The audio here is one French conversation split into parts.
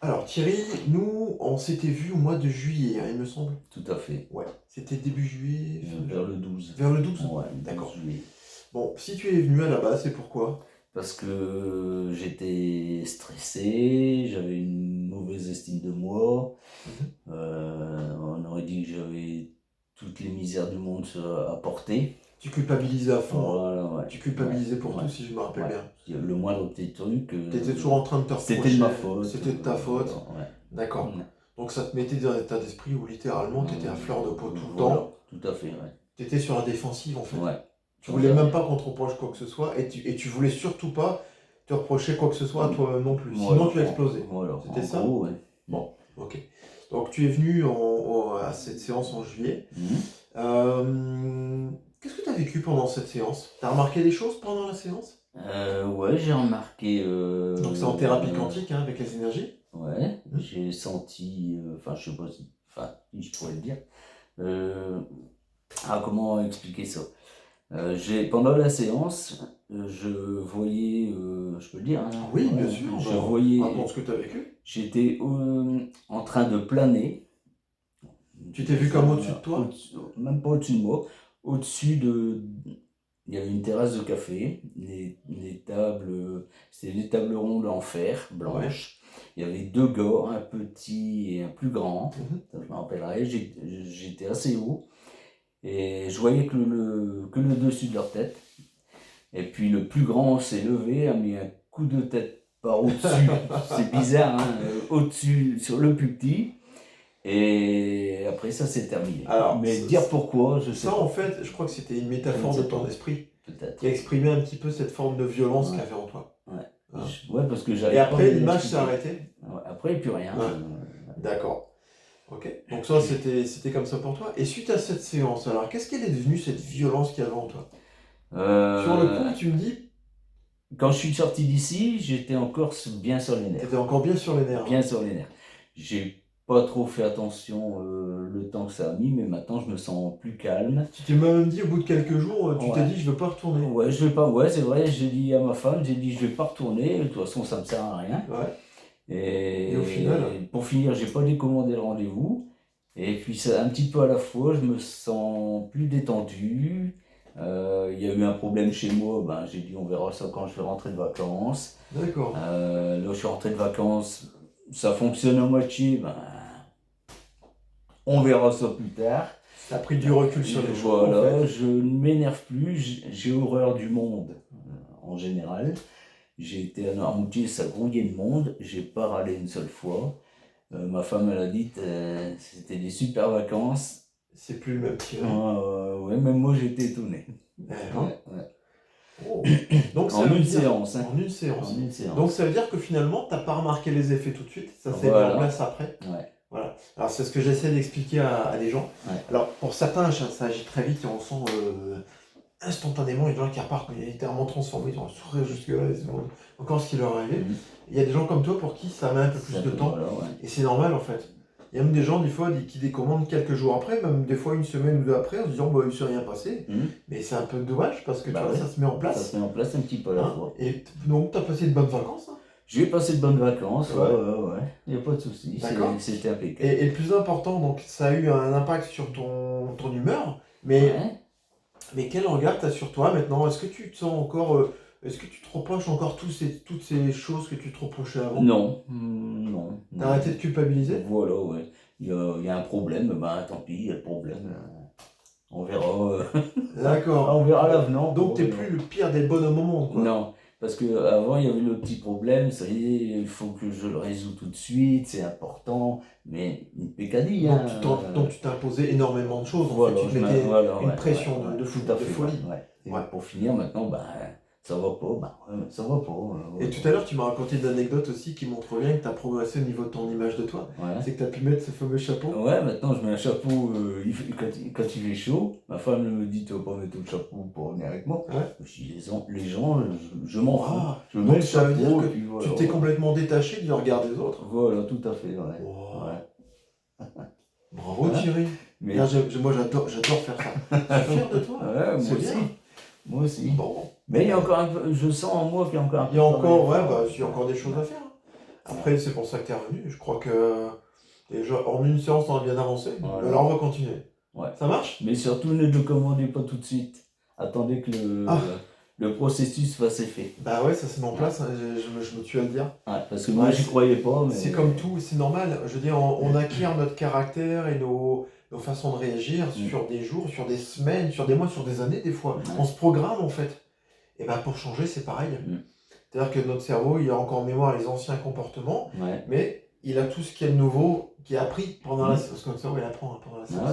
Alors Thierry, nous, on s'était vu au mois de juillet, hein, il me semble. Tout à fait. Ouais, c'était début juillet, fin Vers le 12. vers le 12? Ouais, le 12 D'accord. juillet. Bon, si tu es venu à la base, c'est pourquoi? Parce que j'étais stressé, j'avais une mauvaise estime de moi. Mhm. On aurait dit que j'avais toutes les misères du monde à porter. Tu culpabilisais à fond, hein. Voilà, ouais. Tu culpabilisais pour Ouais, tout, si je me rappelle ouais. bien. Le moindre petit truc, T'étais toujours en train de te c'était de ma reprocher, faute. c'était de ta faute. Ouais. D'accord. Mm. Donc ça te mettait dans un état d'esprit où littéralement t'étais à fleur de peau tout le Voilà, temps. tout à fait, ouais. T'étais sur la défensive en fait. Ouais. Tu voulais même pas qu'on te reproche quoi que ce soit et tu voulais surtout pas te reprocher quoi que ce soit à toi-même non plus. Sinon tu explosais. Voilà, C'était en ça? gros, ouais. Bon, ok. Donc tu es venu à cette séance en juillet. Mhm. Qu'est-ce que tu as vécu pendant cette séance? Tu as remarqué des choses pendant la séance? Ouais, j'ai remarqué. Donc c'est en thérapie quantique hein, avec les énergies? Ouais, j'ai senti. Enfin, je sais pas si. Enfin, si je pourrais le dire. Comment expliquer ça? Pendant la séance, je voyais. Je peux le dire, hein, Oui, ouais, bien sûr. je Bah, voyais. raconte ce que tu as vécu. J'étais en train de planer. Tu t'es vu comme au-dessus de toi? Même pas au-dessus de moi. Au-dessus de. Il y avait une terrasse de café, les tables, c'était des tables rondes en fer, blanches. Il y avait deux gars, un petit et un plus grand, ça je me rappellerai. J'étais assez haut et je voyais que le dessus de leur tête. Et puis le plus grand s'est levé, a mis un coup de tête par au-dessus, c'est bizarre, hein, au-dessus sur le plus petit. Et après ça c'est terminé. Alors, mais dire pourquoi, je sais ça pas. en fait, je crois que c'était une métaphore de ton esprit Peut-être. qui exprimait un petit peu cette forme de violence qu'il y avait en toi. Ouais. Hein. Ouais, parce que j'avais. Et après, l'image s'est arrêtée? Ouais, après, plus rien. Ouais. D'accord. Ok. Donc ça, c'était comme ça pour toi. Et suite à cette séance, alors, qu'est-ce qu'elle est devenue, cette violence qu'il y avait en toi? Sur le coup, tu me dis, Quand je suis sorti d'ici, j'étais encore bien sur les nerfs. t'étais encore bien sur les nerfs. Bien sur les nerfs. J'ai pas trop fait attention le temps que ça a mis, mais maintenant je me sens plus calme. Tu t'es même dit au bout de quelques jours, tu t'es dit je veux pas retourner. Ouais, je vais pas. Ouais, c'est vrai. J'ai dit à ma femme, je vais pas retourner. De toute façon, ça me sert à rien. Ouais. Et au final, pour finir, j'ai pas décommandé le rendez-vous. Et puis ça, un petit peu à la fois, je me sens plus détendu. Il y a eu un problème chez moi, ben, j'ai dit on verra ça quand je vais rentrer de vacances. D'accord. Là, je suis rentré de vacances, ça fonctionne à moitié, ben, on verra ça plus tard. T'as pris du recul sur les choses. Voilà, En fait. je ne m'énerve plus, j'ai horreur du monde en général. J'ai été à Noirmoutier, ça grouillait de monde, j'ai pas râlé une seule fois. Ma femme, elle a dit c'était des super vacances. C'est plus le même Thierry. Ouais, même moi j'étais étonné. Oh. Donc, En une séance. En une séance. En une séance. Donc ça veut dire que finalement, tu n'as pas remarqué les effets tout de suite, ça s'est mis en place après. Ouais. Voilà. Alors c'est ce que j'essaie d'expliquer à des gens. Ouais. Alors pour certains, ça agit très vite et on sent instantanément les gens qui repartent littéralement transformés, ils ont un sourire jusque-là, ils ont encore ce qui leur est arrivé. Il y a des gens comme toi pour qui ça met un peu plus de temps. Et c'est normal en fait. Il y a même des gens, des fois, qui décommandent quelques jours après, même des fois une semaine ou deux après, en se disant, bah, il ne s'est rien passé. Mais c'est un peu dommage parce que tu vois, ça se met en place. Ça se met en place un petit peu à la fois. Et donc, tu as passé de bonnes vacances hein? J'ai passé de bonnes vacances, ouais. Il n'y a pas de souci, c'était impeccable. Et le plus important, donc, ça a eu un impact sur ton humeur, mais quel regard tu as sur toi maintenant? Est-ce que tu te sens encore. Est-ce que tu te reproches encore toutes ces choses que tu te reprochais avant? Non. T'as arrêté de culpabiliser? Voilà, ouais. Il y a un problème, ben tant pis, il y a le problème. On verra. D'accord. On verra l'avenant. Donc t'es plus le pire des bonhommes au monde, quoi. Non, parce qu'avant il y avait le petit problème, ça y est, il faut que je le résous tout de suite, c'est important, mais une pécadille. Donc tu t'imposais énormément de choses, voilà, en fait. Tu te mettais une pression de folie. Et pour finir maintenant, ben, ça va pas, ça va pas. Et tout à l'heure, tu m'as raconté une anecdote aussi qui montre bien que tu as progressé au niveau de ton image de toi. C'est que tu as pu mettre ce fameux chapeau. Ouais, maintenant je mets un chapeau quand il fait chaud. Ma femme me dit tu vas pas mettre tout le chapeau pour venir avec moi. Je dis les gens, je m'en fous. Donc ça veut dire que tu t'es complètement détaché du regard des autres. Voilà, tout à fait. Bravo Thierry. Mais... Moi j'adore faire ça. Je suis fier de toi. Moi aussi. Moi aussi. Bon. Mais il y a encore un peu, je sens en moi qu'il y a encore un peu. Il y a encore des choses à faire. Après, c'est pour ça que tu es revenu. Je crois que déjà, en une séance, on a bien avancé. Voilà. Alors, on va continuer. Ouais. Ça marche? Mais surtout, ne le commandez pas tout de suite. Attendez que le processus fasse effet. Bah ouais, ça se met en place, hein, je me tue à le dire. Ouais, parce que moi, j'y croyais pas. Mais... C'est comme tout, c'est normal. Je veux dire, on acquiert notre caractère et nos façons de réagir sur des jours, sur des semaines, sur des mois, sur des années, des fois. Ouais. On se programme, en fait. Et ben pour changer, c'est pareil. C'est-à-dire que notre cerveau, il a encore en mémoire les anciens comportements, mais il a tout ce qui est nouveau, qui est appris pendant la séance. Parce que notre cerveau, il apprend pendant la séance.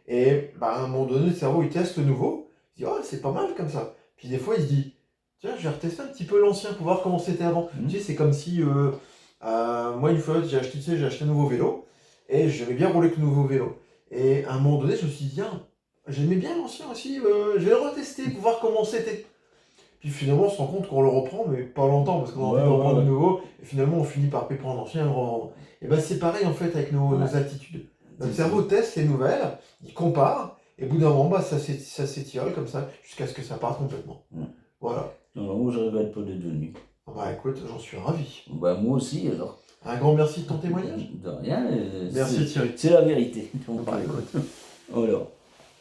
Et bah, à un moment donné, le cerveau, il teste le nouveau. Il dit, oh, c'est pas mal comme ça. Puis des fois, il se dit, tiens, je vais retester un petit peu l'ancien pour voir comment c'était avant. Tu sais, c'est comme si, moi, une fois, j'ai acheté un nouveau vélo, et j'aimais bien rouler avec le nouveau vélo. Et à un moment donné, je me suis dit, tiens, j'aimais bien l'ancien aussi, je vais le retester pour voir comment c'était. Puis finalement, on se rend compte qu'on le reprend, mais pas longtemps, parce qu'on a envie de reprendre de nouveau, et finalement, on finit par prendre l'ancien et le revendre. Et ben c'est pareil en fait avec nos attitudes. Notre cerveau teste les nouvelles, il compare, et au bout d'un moment, bah, ça s'étire comme ça, jusqu'à ce que ça parte complètement. Voilà. Non, moi, je regrette pas d'être venu. Bah écoute, j'en suis ravi. Bah moi aussi, alors. Un grand merci de ton témoignage. De rien. Merci Thierry. C'est la vérité. Bah écoute. Alors.